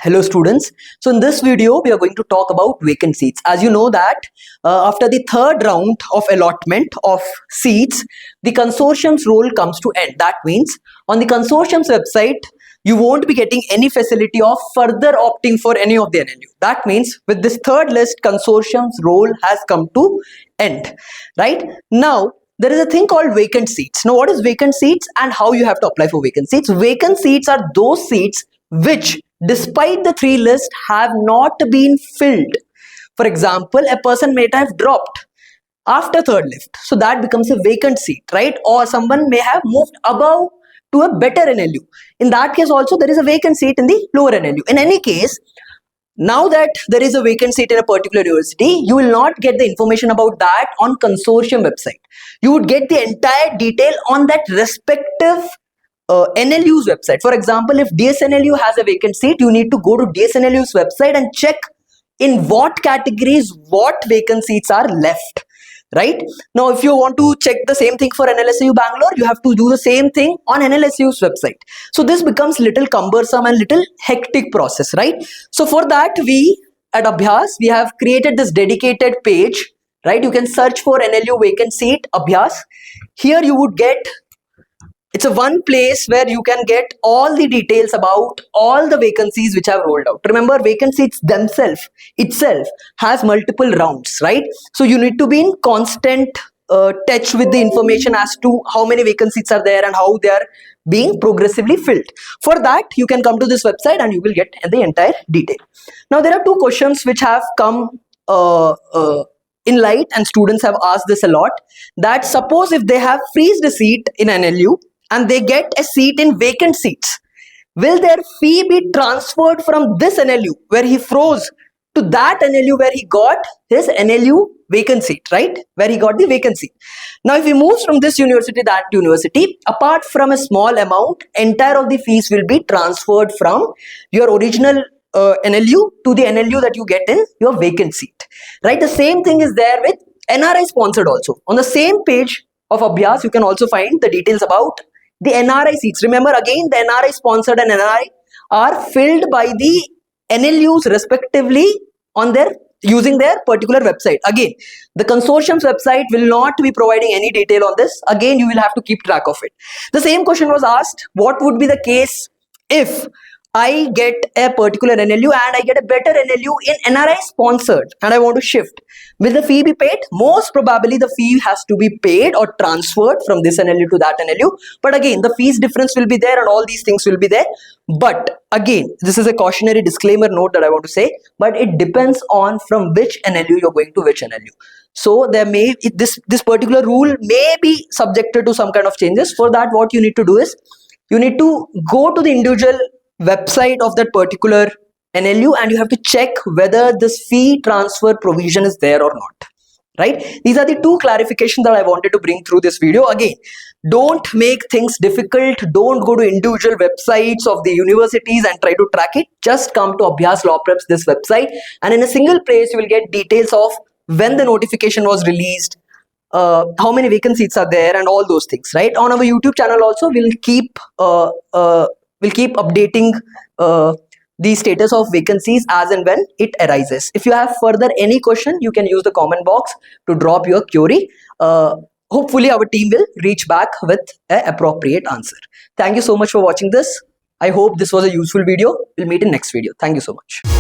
Hello students. So in this video we are going to talk about vacant seats. As you know that after the third round of allotment of seats, the consortium's role comes to end. That means on the consortium's website you won't be getting any facility of further opting for any of the NLU. That means with this third list, consortium's role has come to end. Right now there is a thing called vacant seats. Now what is vacant seats and how you have to apply for vacant seats? Vacant seats are those seats which despite the three lists have not been filled. For example, a person may have dropped after third lift, so that becomes a vacant seat, right? Or someone may have moved above to a better NLU. In that case also there is a vacant seat in the lower NLU. In any case, now that there is a vacant seat in a particular university, you will not get the information about that on consortium website. You would get the entire detail on that respective NLU's website. For example, if DSNLU has a vacant seat, you need to go to DSNLU's website and check in what categories what vacant seats are left. Right now, if you want to check the same thing for NLSU Bangalore, you have to do the same thing on NLSU's website. So this becomes little cumbersome and little hectic process, right? So for that, we at Abhyaas, we have created this dedicated page, right? You can search for NLU vacant seat Abhyaas. Here you would get, it's a one place where you can get all the details about all the vacancies which have rolled out. Remember, vacancies themselves itself has multiple rounds, right? So you need to be in constant touch with the information as to how many vacancies are there and how they are being progressively filled. For that, you can come to this website and you will get the entire detail. Now, there are two questions which have come in light, and students have asked this a lot, that suppose if they have freezed a seat in NLU and they get a seat in vacant seats, will their fee be transferred from this NLU where he froze to that NLU where he got his NLU vacant seat, right? Where he got the vacancy. Now, if he moves from this university to that university, apart from a small amount, entire of the fees will be transferred from your original NLU to the NLU that you get in your vacant seat, right? The same thing is there with NRI sponsored also. On the same page of Abhyaas, you can also find the details about the NRI seats. Remember again, the NRI sponsored and NRI are filled by the NLUs respectively on their using their particular website. Again, the consortium's website will not be providing any detail on this. Again, you will have to keep track of it. The same question was asked, what would be the case if I get a particular NLU and I get a better NLU in NRI sponsored and I want to shift? Will the fee be paid? Most probably the fee has to be paid or transferred from this NLU to that NLU. But again, the fees difference will be there and all these things will be there. But again, this is a cautionary disclaimer note that I want to say, but it depends on from which NLU you're going to which NLU. So there may, this particular rule may be subjected to some kind of changes. For that, what you need to do is, you need to go to the individual website of that particular NLU and you have to check whether this fee transfer provision is there or not, right? These are the two clarifications that I wanted to bring through this video. Again, don't make things difficult. Don't go to individual websites of the universities and try to track it. Just come to Abhyaas Lawprep's this website, and in a single place you will get details of when the notification was released, how many vacant seats are there, and all those things, right? On our YouTube channel also, we'll keep updating the status of vacancies as and when it arises. If you have further any question, you can use the comment box to drop your query. Hopefully our team will reach back with an appropriate answer. Thank you so much for watching this. I hope this was a useful video. We'll meet in next video. Thank you so much.